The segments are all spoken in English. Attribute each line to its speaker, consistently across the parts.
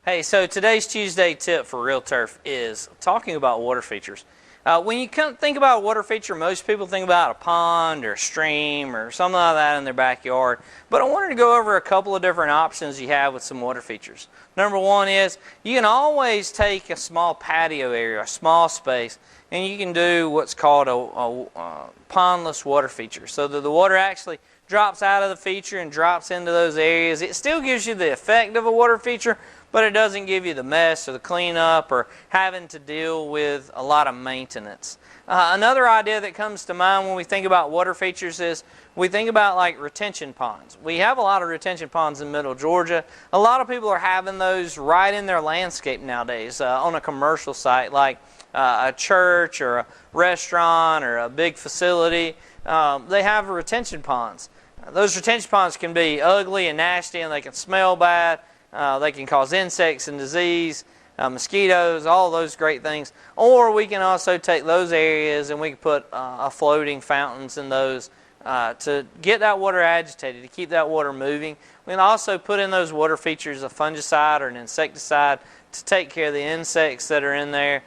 Speaker 1: Hey, so today's Tuesday tip for Real Turf is talking about water features. When you think about a water feature, most people think about a pond or a stream or something like that in their backyard. But I wanted to go over a couple of different options you have with some water features. Number one is you can always take a small patio area, a small space, and you can do what's called a pondless water feature. So that the water actually drops out of the feature and drops into those areas. It still gives you the effect of a water feature, but it doesn't give you the mess or the cleanup or having to deal with a lot of maintenance. Another idea that comes to mind when we think about water features is we think about like retention ponds. We have a lot of retention ponds in Middle Georgia. A lot of people are having those right in their landscape nowadays on a commercial site like a church or a restaurant or a big facility. They have retention ponds. Those retention ponds can be ugly and nasty, and they can smell bad. They can cause insects and disease, mosquitoes, all those great things. Or we can also take those areas and we can put floating fountains in those to get that water agitated, to keep that water moving. We can also put in those water features a fungicide or an insecticide to take care of the insects that are in there,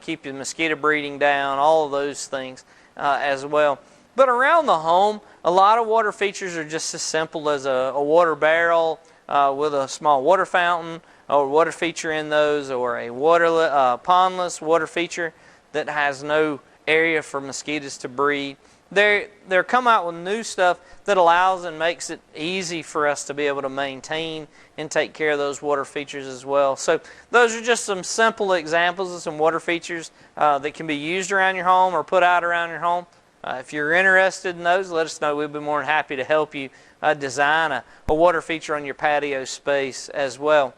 Speaker 1: keep the mosquito breeding down, all of those things as well. But around the home, a lot of water features are just as simple as a water barrel with a small water fountain or water feature in those, or a pondless water feature that has no area for mosquitoes to breed. They're come out with new stuff that allows and makes it easy for us to be able to maintain and take care of those water features as well. So those are just some simple examples of some water features that can be used around your home or put out around your home. If you're interested in those, let us know. We'd be more than happy to help you design a water feature on your patio space as well.